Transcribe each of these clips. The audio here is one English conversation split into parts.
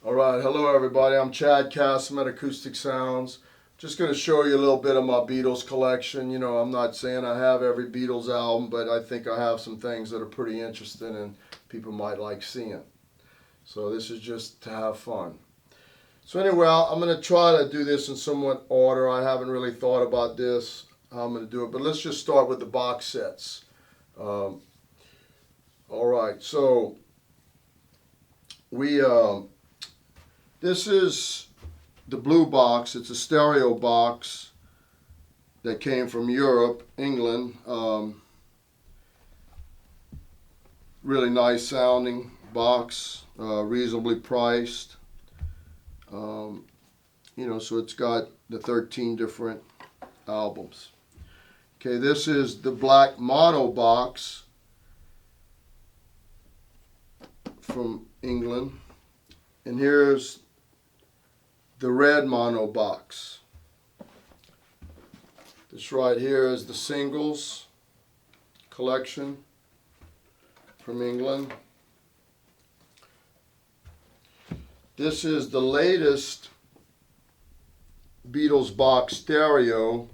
All right, hello everybody. I'm Chad Kassem at Acoustic Sounds. Just going to show you a little bit of my Beatles collection. You know, I'm not saying I have every Beatles album, but I think I have some things that are pretty interesting and people might like seeing. So this is just to have fun. So anyway, I'm going to try to do this in somewhat order. I haven't really thought about this, how I'm going to do it, but let's just start with the box sets. All right, so this is the blue box. It's a stereo box that came from Europe, England. Really nice sounding box, reasonably priced. So it's got the 13 different albums. Okay, this is the black mono box from England. And here's the red mono box. This right here is the singles collection from England. This is the latest Beatles box stereo.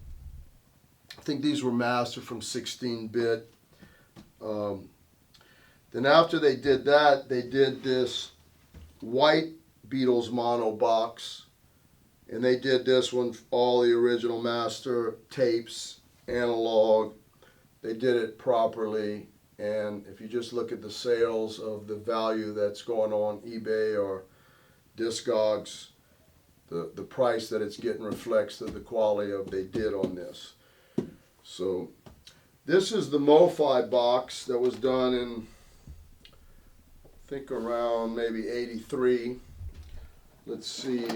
I think these were mastered from 16-bit. Then after they did that, they did this white Beatles mono box. And they did this one, all the original master tapes, analog. They did it properly. And if you just look at the sales of the value that's going on eBay or Discogs, the price that it's getting reflects the quality of they did on this. So this is the Mofi box that was done in, I think around maybe 83. Let's see,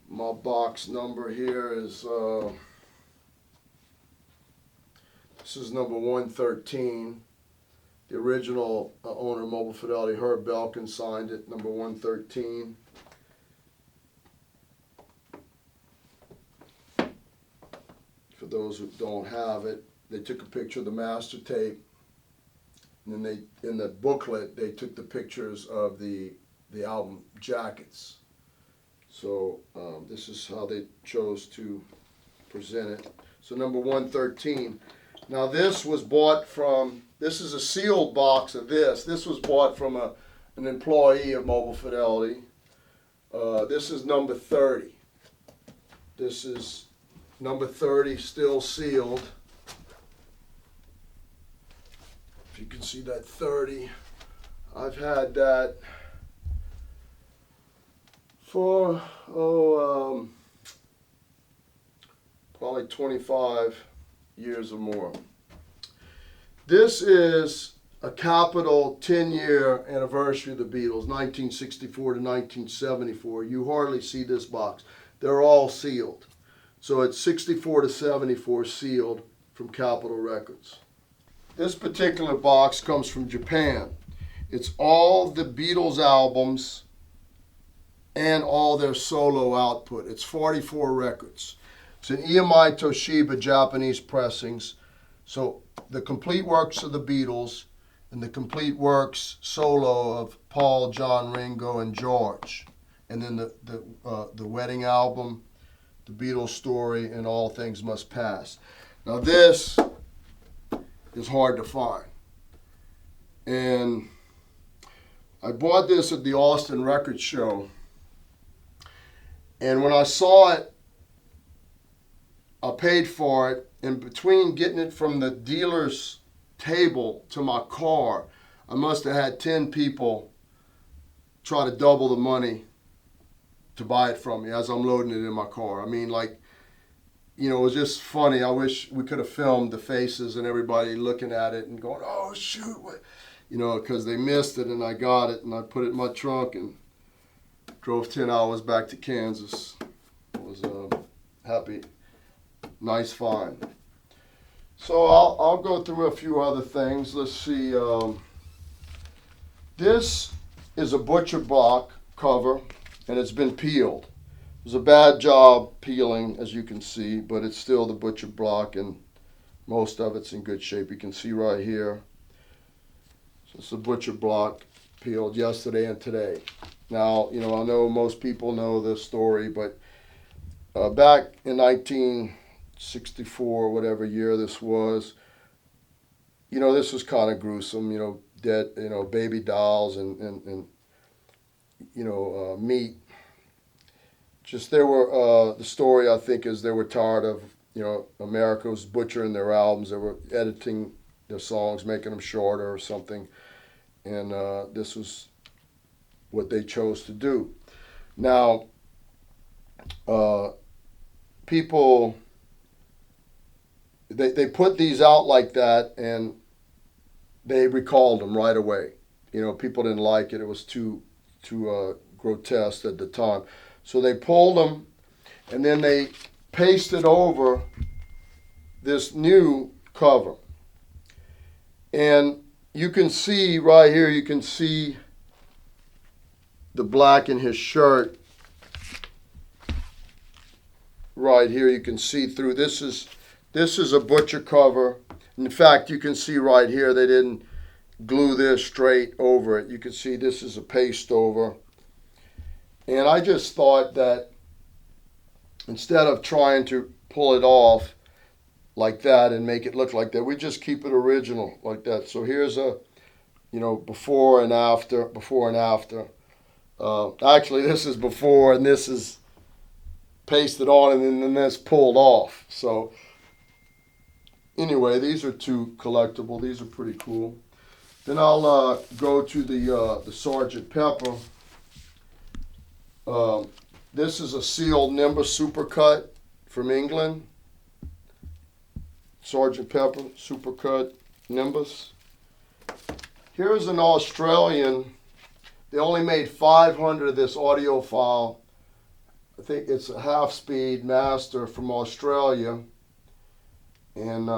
my box number here is, this is number 113. The original owner of Mobile Fidelity, Herb Belkin, signed it, number 113. For those who don't have it, they took a picture of the master tape, and then in the booklet, they took the pictures of the album jackets. So this is how they chose to present it. So number 113. Now this was bought from, this is a sealed box of this. This was bought from an employee of Mobile Fidelity. This is number 30. This is number 30, still sealed. If you can see that 30. I've had that for, probably 25 years or more. This is a capital 10-year anniversary of the Beatles, 1964 to 1974. You hardly see this box. They're all sealed. So it's 64 to 74 sealed from Capitol Records. This particular box comes from Japan. It's all the Beatles albums and all their solo output. It's 44 records. It's an EMI Toshiba Japanese pressings. So the complete works of the Beatles and the complete works solo of Paul, John, Ringo, and George. And then the wedding album, the Beatles story, and All Things Must Pass. Now this is hard to find. And I bought this at the Austin Record Show. And when I saw it, I paid for it. And between getting it from the dealer's table to my car, I must have had 10 people try to double the money to buy it from me as I'm loading it in my car. I mean, like, it was just funny. I wish we could have filmed the faces and everybody looking at it and going, oh, shoot, what? Because they missed it and I got it and I put it in my trunk and drove 10 hours back to Kansas. I was happy. Nice find. So I'll go through a few other things. Let's see. This is a butcher block cover, and it's been peeled. It was a bad job peeling, as you can see, but it's still the butcher block, and most of it's in good shape. You can see right here. So it's a butcher block peeled yesterday and today. Now, I know most people know this story, but back in 1964, whatever year this was, this was kind of gruesome, dead, baby dolls and meat. Just there were, the story I think is they were tired of, America was butchering their albums. They were editing their songs, making them shorter or something. And this was what they chose to do. Now, people, they put these out like that and they recalled them right away. People didn't like it. It was too grotesque at the time. So they pulled them and then they pasted over this new cover. And you can see right here, you can see the black in his shirt. Right here, you can see through. This is a butcher cover. In fact, you can see right here, they didn't glue this straight over it. You can see this is a paste over. And I just thought that instead of trying to pull it off like that and make it look like that, we just keep it original like that. So here's a, before and after, actually, this is before and this is pasted on and then this pulled off. So anyway, these are two collectible. These are pretty cool. Then I'll go to the Sgt. Pepper. This is a sealed Nimbus Supercut from England. Sgt. Pepper Supercut Nimbus. Here's an Australian. They only made 500 of this audiophile. I think it's a half-speed master from Australia. And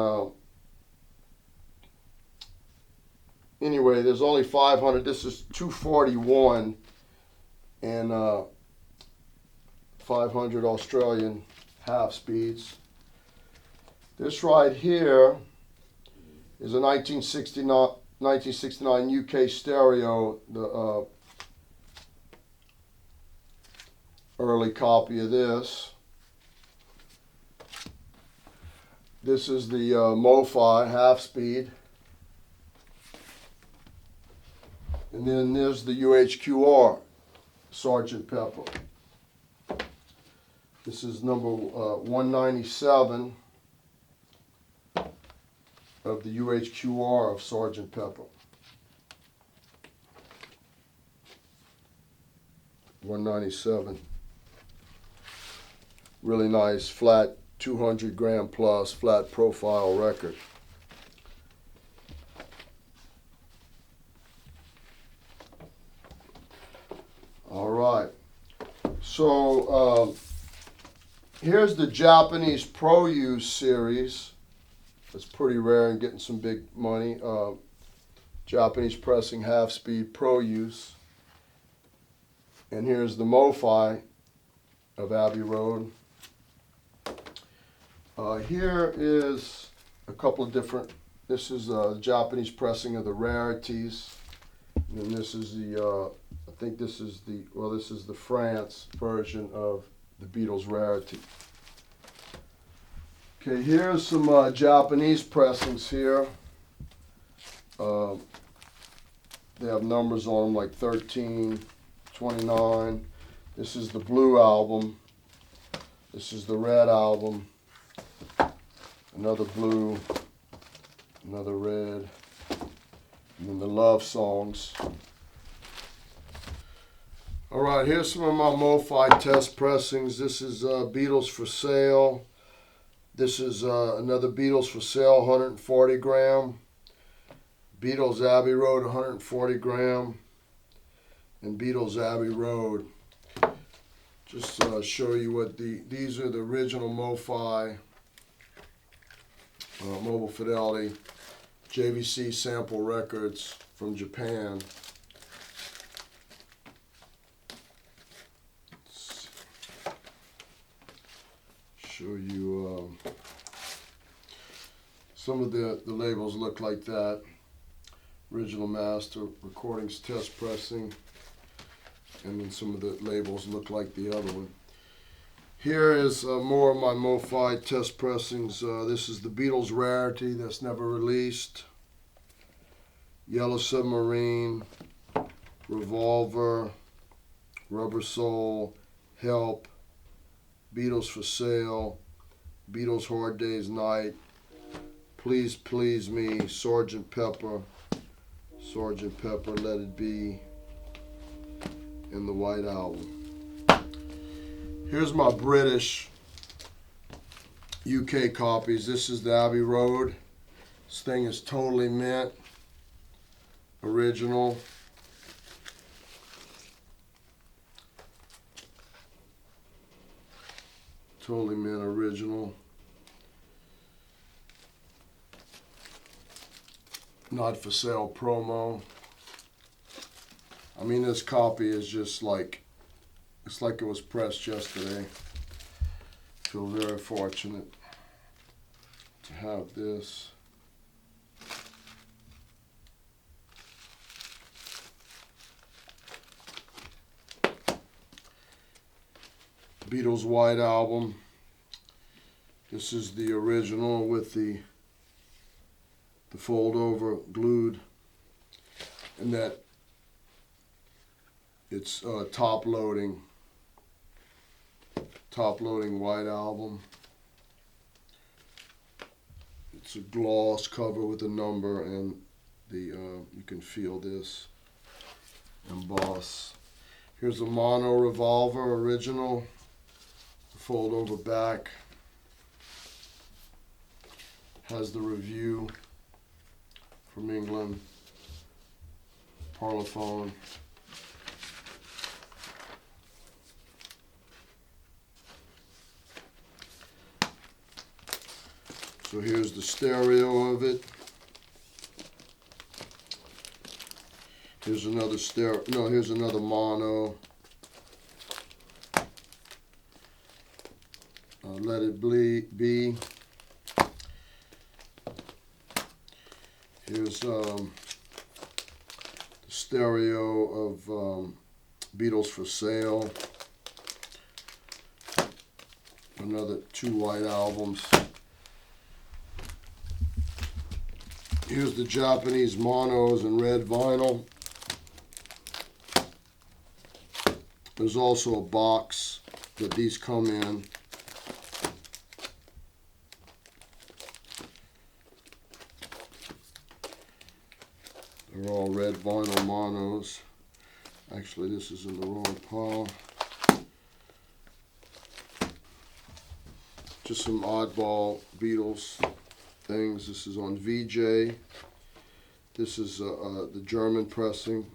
anyway, there's only 500. This is 241 and 500 Australian half-speeds. This right here is a 1969 UK stereo, the early copy of this. This is the Mofi half-speed. And then there's the UHQR Sgt. Pepper. This is number 197 of the UHQR of Sgt. Pepper. 197. Really nice, flat, 200 gram plus, flat profile record. All right. So here's the Japanese Pro Use series. It's pretty rare and getting some big money. Japanese pressing half-speed Pro Use. And here's the Mofi of Abbey Road. Here is a couple of different, this is the Japanese pressing of the Rarities. And then this is the, I think this is the, well, this is the France version of the Beatles Rarity. Okay, here's some Japanese pressings here. They have numbers on them like 13, 29. This is the blue album. This is the red album. Another blue, another red, and then the love songs. All right, here's some of my Mofi test pressings. This is Beatles for Sale. This is another Beatles for Sale, 140 gram. Beatles Abbey Road, 140 gram. And Beatles Abbey Road. Just show you what these are the original Mofi, Mobile Fidelity, JVC sample records from Japan. Show you some of the labels look like that. Original master, recordings, test pressing, and then some of the labels look like the other one. Here is more of my Mofi test pressings. This is the Beatles rarity that's never released. Yellow Submarine, Revolver, Rubber Soul, Help, Beatles for Sale, Beatles Hard Day's Night, Please Please Me, Sgt. Pepper, Let It Be, and the White Album. Here's my British UK copies. This is the Abbey Road. This thing is totally mint, original. Totally mint, original. Not for sale promo. I mean, this copy is just like, it's like it was pressed yesterday. Feel very fortunate to have this. Beatles White Album. This is the original with the fold over glued, and that it's top loading White Album. It's a gloss cover with a number, and the you can feel this emboss. Here's a mono Revolver original, fold over back, has the review from England, Parlophone. So here's the stereo of it. Here's another stereo. No, here's another mono. Let It Be. Here's the stereo of Beatles for Sale. Another 2 white albums. Here's the Japanese monos in red vinyl. There's also a box that these come in. They're all red vinyl monos. Actually, this is in the wrong pile. Just some oddball Beatles things. This is on VJ. This is the German pressing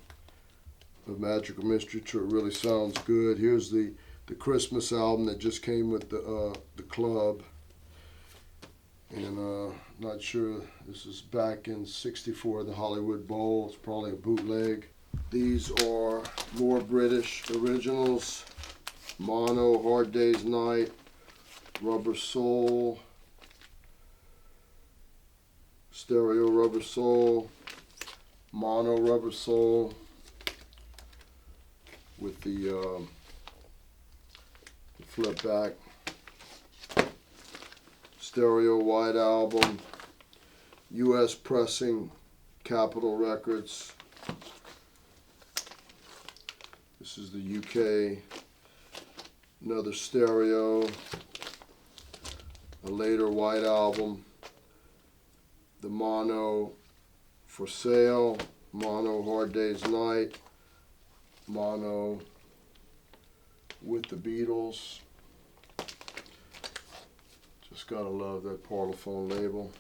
of Magical Mystery Tour. It really sounds good. Here's the Christmas album that just came with the club. And not sure, this is back in '64, the Hollywood Bowl. It's probably a bootleg. These are more British originals. Mono, Hard Day's Night, Rubber Soul, stereo Rubber Soul, mono Rubber Soul with the flip back. Stereo White Album, U.S. pressing, Capitol Records. This is the UK. Another stereo, a later White Album. The mono for Sale, mono Hard Day's Night, mono with the Beatles. Just gotta love that Parlophone label.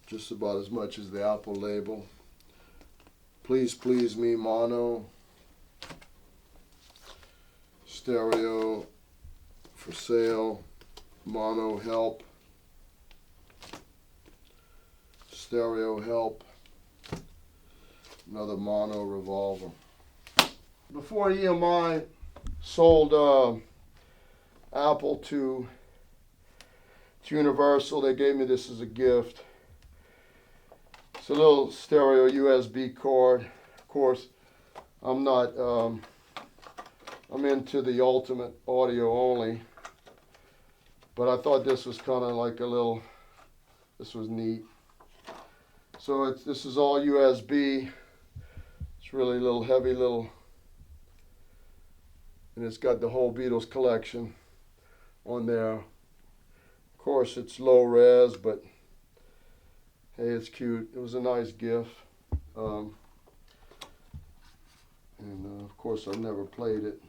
Just about as much as the Apple label. Please Please Me mono. Stereo for Sale, mono Help. Stereo Help. Another mono Revolver. Before EMI sold Apple to Universal, they gave me this as a gift. It's a little stereo USB cord. Of course, I'm not, I'm into the ultimate audio only, but I thought this was kind of like a little, this was neat. So this is all USB. It's really a little heavy little, and it's got the whole Beatles collection on there. Of course, it's low res, but hey, it's cute. It was a nice gift. And of course, I've never played it.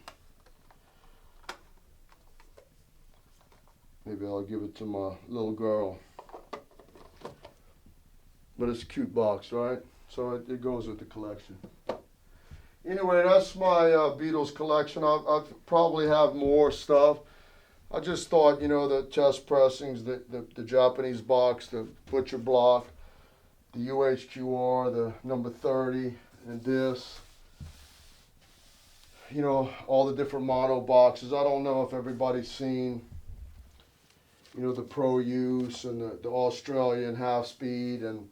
Maybe I'll give it to my little girl. But it's a cute box, right? So it goes with the collection. Anyway, that's my Beatles collection. I probably have more stuff. I just thought, you know, the chest pressings, the Japanese box, the butcher block, the UHQR, the number 30, and this. You know, all the different mono boxes. I don't know if everybody's seen, you know, the Pro Use and the Australian half speed and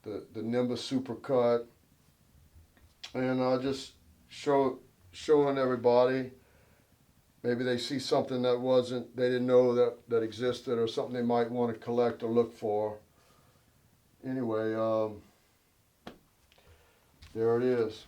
the Nimbus Supercut. And I just showing everybody. Maybe they see something that they didn't know that existed, or something they might want to collect or look for. Anyway, there it is.